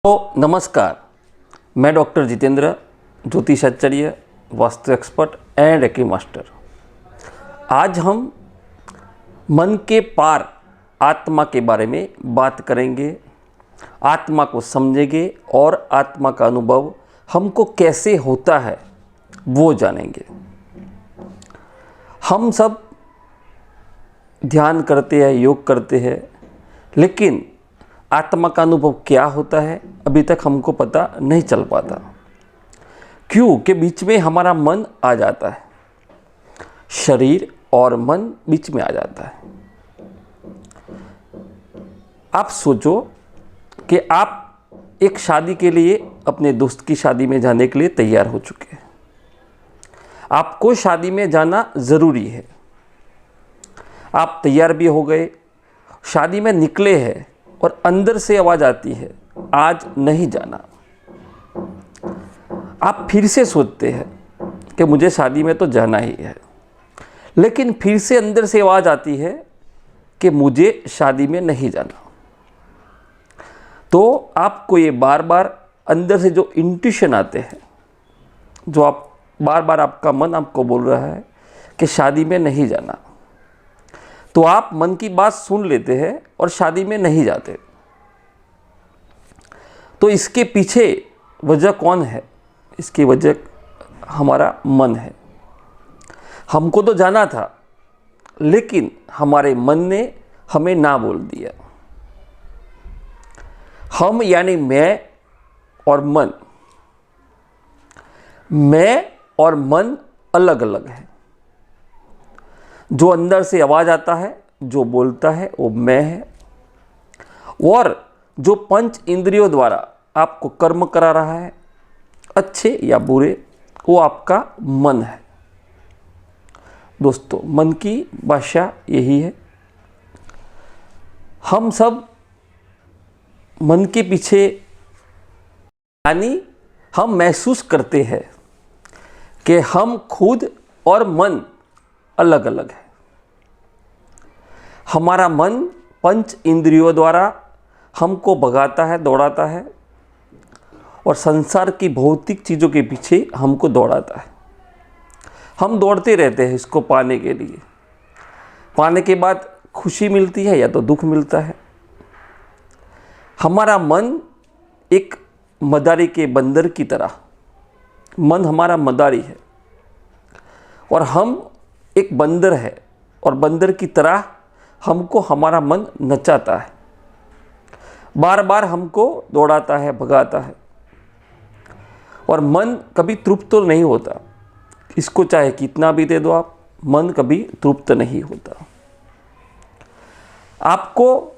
तो नमस्कार, मैं डॉक्टर जितेंद्र, ज्योतिषाचार्य, vastu expert and Reiki master. आज हम मन के पार आत्मा के बारे में बात करेंगे। आत्मा को समझेंगे और आत्मा का अनुभव हमको कैसे होता है वो जानेंगे। हम सब ध्यान करते हैं, योग करते हैं, लेकिन आत्मा का अनुभव क्या होता है अभी तक हमको पता नहीं चल पाता। क्यों? कि बीच में हमारा मन आ जाता है, शरीर और मन बीच में आ जाता है। आप सोचो कि आप एक शादी के लिए अपने दोस्त की शादी में जाने के लिए तैयार हो चुके हैं। आपको शादी में जाना ज़रूरी है। आप तैयार भी हो गए, शादी में निकले हैं और अंदर से आवाज़ आती है, आज नहीं जाना। आप फिर से सोचते हैं कि मुझे शादी में तो जाना ही है, लेकिन फिर से अंदर से आवाज़ आती है कि मुझे शादी में नहीं जाना। तो आपको ये बार बार अंदर से जो इंट्यूशन आते हैं, जो आप बार बार आपका मन आपको बोल रहा है कि शादी में नहीं जाना, तो आप मन की बात सुन लेते हैं और शादी में नहीं जाते। तो इसके पीछे वजह कौन है? इसकी वजह हमारा मन है। हमको तो जाना था, लेकिन हमारे मन ने हमें ना बोल दिया। हम यानी मैं और मन, मैं और मन अलग अलग है। जो अंदर से आवाज़ आता है, जो बोलता है, वो मैं है। और जो पंच इंद्रियों द्वारा आपको कर्म करा रहा है, अच्छे या बुरे, वो आपका मन है। दोस्तों, मन की भाषा यही है। हम सब मन के पीछे, यानी हम महसूस करते हैं कि हम खुद और मन अलग अलग है। हमारा मन पंच इंद्रियों द्वारा हमको भगाता है, दौड़ाता है और संसार की भौतिक चीज़ों के पीछे हमको दौड़ाता है। हम दौड़ते रहते हैं इसको पाने के लिए। पाने के बाद खुशी मिलती है या तो दुख मिलता है। हमारा मन एक मदारी के बंदर की तरह, मन हमारा मदारी है और हम एक बंदर है, और बंदर की तरह हमको हमारा मन नचाता है, बार बार हमको दौड़ाता है, भगाता है। और मन कभी तृप्त तो नहीं होता। इसको चाहे कितना भी दे दो आप, मन कभी तृप्त नहीं होता। आपको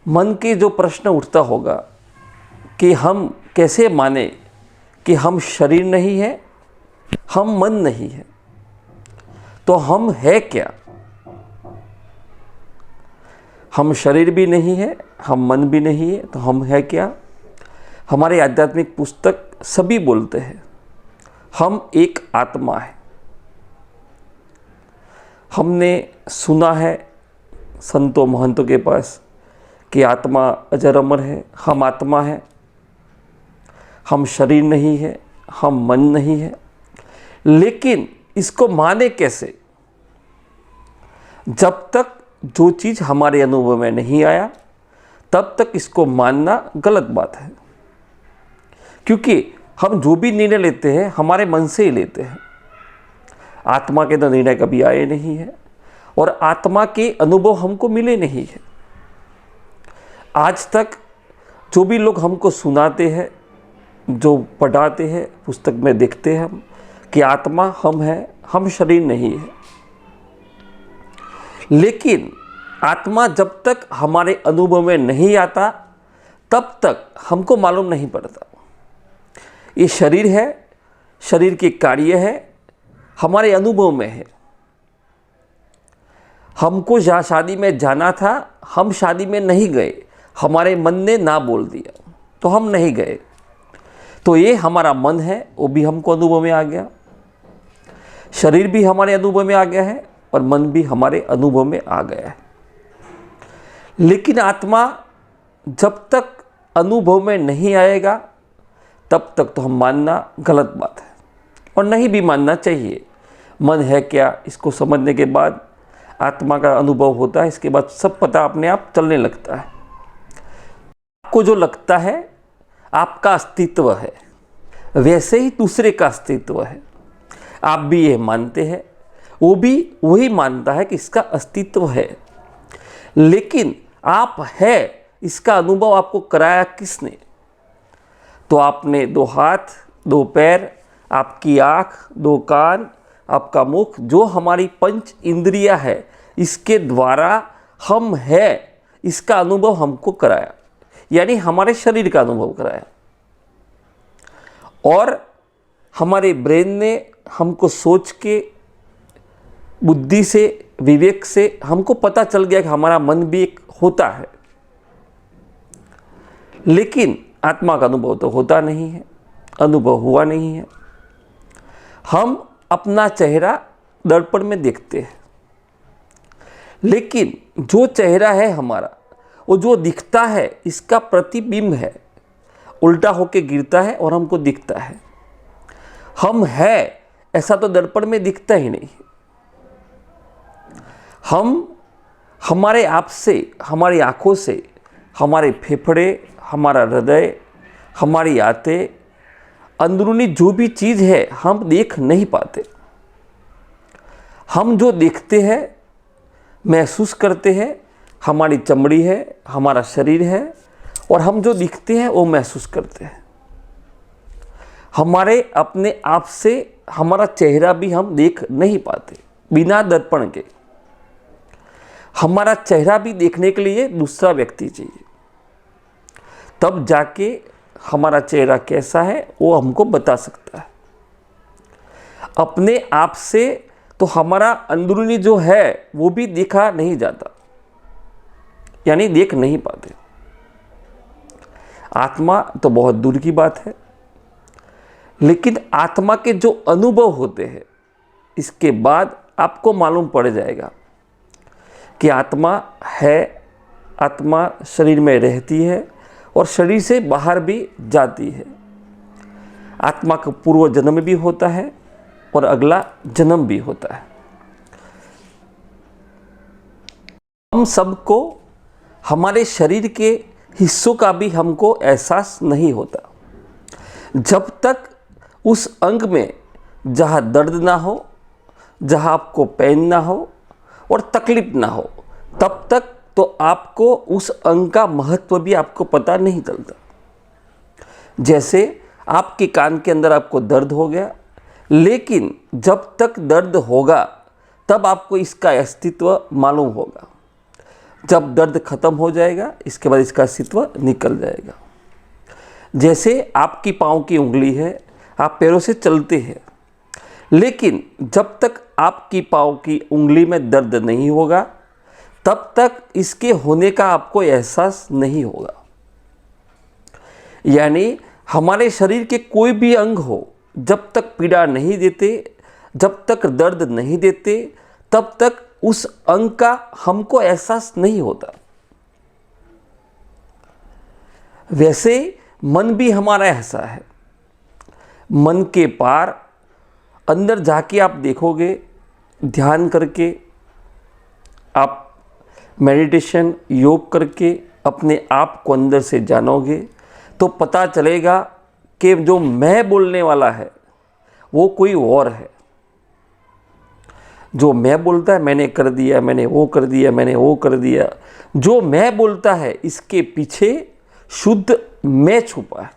मन के जो प्रश्न उठता होगा कि हम कैसे माने कि हम शरीर नहीं है, हम मन नहीं है, तो हम है क्या? हम शरीर भी नहीं है, हम मन भी नहीं है, तो हम है क्या? हमारे आध्यात्मिक पुस्तक सभी बोलते हैं हम एक आत्मा है। हमने सुना है संतों महंतों के पास कि आत्मा अजर अमर है, हम आत्मा है, हम शरीर नहीं है, हम मन नहीं है। लेकिन इसको माने कैसे? जब तक जो चीज़ हमारे अनुभव में नहीं आया, तब तक इसको मानना गलत बात है। क्योंकि हम जो भी निर्णय लेते हैं हमारे मन से ही लेते हैं। आत्मा के तो निर्णय कभी आए नहीं है और आत्मा के अनुभव हमको मिले नहीं है। आज तक जो भी लोग हमको सुनाते हैं, जो पढ़ाते हैं, पुस्तक में देखते हैं हम कि आत्मा हम है, हम शरीर नहीं है। लेकिन आत्मा जब तक हमारे अनुभव में नहीं आता, तब तक हमको मालूम नहीं पड़ता। ये शरीर है, शरीर के कार्य है, हमारे अनुभव में है। हमको जहाँ शादी में जाना था, हम शादी में नहीं गए, हमारे मन ने ना बोल दिया, तो हम नहीं गए। तो ये हमारा मन है, वो भी हमको अनुभव में आ गया। शरीर भी हमारे अनुभव में आ गया है और मन भी हमारे अनुभव में आ गया है। लेकिन आत्मा जब तक अनुभव में नहीं आएगा तब तक तो हम मानना गलत बात है और नहीं भी मानना चाहिए। मन है क्या, इसको समझने के बाद आत्मा का अनुभव होता है, इसके बाद सब पता अपने आप चलने लगता है। आपको जो लगता है आपका अस्तित्व है, वैसे ही दूसरे का अस्तित्व है। आप भी ये मानते हैं, वो भी वही मानता है कि इसका अस्तित्व है, लेकिन आप है इसका अनुभव आपको कराया किसने? तो आपने 2 हाथ, 2 पैर, आपकी आँख, 2 कान, आपका मुख, जो हमारी पंच इंद्रियां है, इसके द्वारा हम है इसका अनुभव हमको कराया, यानी हमारे शरीर का अनुभव कराया। और हमारे ब्रेन ने हमको सोच के, बुद्धि से, विवेक से हमको पता चल गया कि हमारा मन भी एक होता है, लेकिन आत्मा का अनुभव तो होता नहीं है, अनुभव हुआ नहीं है। हम अपना चेहरा दर्पण में देखते हैं, लेकिन जो चेहरा है हमारा, वो जो दिखता है इसका प्रतिबिंब है, उल्टा होके गिरता है और हमको दिखता है। हम है ऐसा तो दर्पण में दिखता ही नहीं। हम हमारे आप से, हमारी आँखों से, हमारे फेफड़े, हमारा हृदय, हमारी आंतें, अंदरूनी जो भी चीज़ है हम देख नहीं पाते। हम जो देखते हैं, महसूस करते हैं, हमारी चमड़ी है, हमारा शरीर है, और हम जो दिखते हैं वो महसूस करते हैं। हमारे अपने आप से हमारा चेहरा भी हम देख नहीं पाते बिना दर्पण के। हमारा चेहरा भी देखने के लिए दूसरा व्यक्ति चाहिए, तब जाके हमारा चेहरा कैसा है वो हमको बता सकता है। अपने आप से तो हमारा अंदरूनी जो है वो भी देखा नहीं जाता, यानी देख नहीं पाते। आत्मा तो बहुत दूर की बात है, लेकिन आत्मा के जो अनुभव होते हैं, इसके बाद आपको मालूम पड़ जाएगा कि आत्मा है, आत्मा शरीर में रहती है और शरीर से बाहर भी जाती है। आत्मा का पूर्व जन्म भी होता है और अगला जन्म भी होता है। हम सबको हमारे शरीर के हिस्सों का भी हमको एहसास नहीं होता जब तक उस अंग में जहाँ दर्द ना हो, जहाँ आपको पेन ना हो और तकलीफ ना हो, तब तक तो आपको उस अंग का महत्व भी आपको पता नहीं चलता। जैसे आपके कान के अंदर आपको दर्द हो गया, लेकिन जब तक दर्द होगा तब आपको इसका अस्तित्व मालूम होगा। जब दर्द खत्म हो जाएगा, इसके बाद इसका अस्तित्व निकल जाएगा। जैसे आपकी पाँव की उंगली है, आप पैरों से चलते हैं, लेकिन जब तक आपकी पाँव की उंगली में दर्द नहीं होगा तब तक इसके होने का आपको एहसास नहीं होगा। यानी हमारे शरीर के कोई भी अंग हो, जब तक पीड़ा नहीं देते, जब तक दर्द नहीं देते, तब तक उस अंग का हमको एहसास नहीं होता। वैसे मन भी हमारा ऐसा है। मन के पार अंदर जाके आप देखोगे, ध्यान करके, आप मेडिटेशन, योग करके अपने आप को अंदर से जानोगे तो पता चलेगा कि जो मैं बोलने वाला है वो कोई और है। जो मैं बोलता है, मैंने कर दिया, मैंने वो कर दिया, मैंने वो कर दिया, जो मैं बोलता है इसके पीछे शुद्ध मैं छुपा है।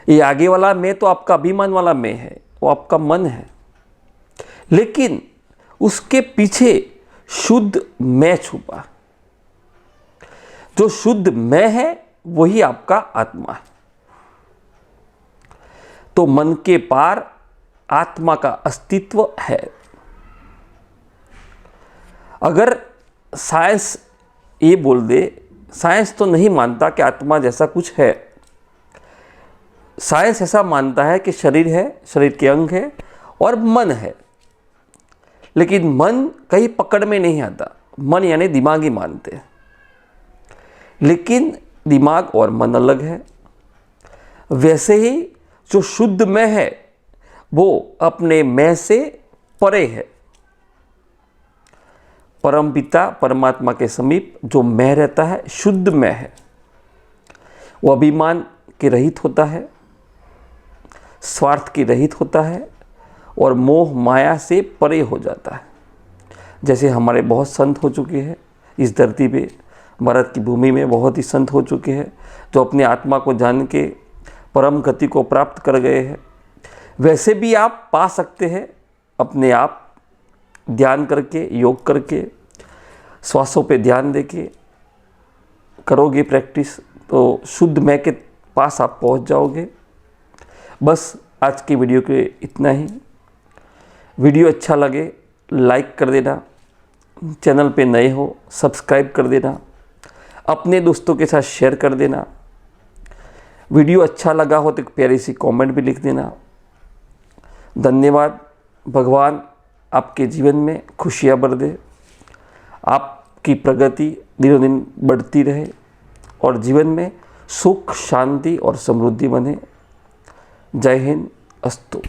ये आगे वाला मैं तो आपका अभिमान वाला मैं है, वो आपका मन है, लेकिन उसके पीछे शुद्ध मैं छुपा। जो शुद्ध मैं है वही आपका आत्मा है। तो मन के पार आत्मा का अस्तित्व है। अगर साइंस ये बोल दे, साइंस तो नहीं मानता कि आत्मा जैसा कुछ है। साइंस ऐसा मानता है कि शरीर है, शरीर के अंग है और मन है, लेकिन मन कहीं पकड़ में नहीं आता। मन यानी दिमागी मानते हैं, लेकिन दिमाग और मन अलग है, वैसे ही जो शुद्ध मैं है वो अपने मैं से परे है। परम पिता परमात्मा के समीप जो मैं रहता है, शुद्ध मैं है, वो अभिमान के रहित होता है, स्वार्थ के रहित होता है और मोह माया से परे हो जाता है। जैसे हमारे बहुत संत हो चुके हैं इस धरती पे, भारत की भूमि में बहुत ही संत हो चुके हैं जो अपने आत्मा को जान के परम गति को प्राप्त कर गए हैं। वैसे भी आप पा सकते हैं अपने आप, ध्यान करके, योग करके, श्वासों पे ध्यान देके करोगे प्रैक्टिस तो शुद्ध मैं के पास आप पहुंच जाओगे। बस आज की वीडियो के इतना ही। वीडियो अच्छा लगे लाइक कर देना, चैनल पे नए हो सब्सक्राइब कर देना, अपने दोस्तों के साथ शेयर कर देना। वीडियो अच्छा लगा हो तो एक प्यारी सी कमेंट भी लिख देना। धन्यवाद। भगवान आपके जीवन में खुशियाँ भर दे, आपकी प्रगति दिनों दिन बढ़ती रहे और जीवन में सुख, शांति और समृद्धि बने। जय हिंद। अस्तु।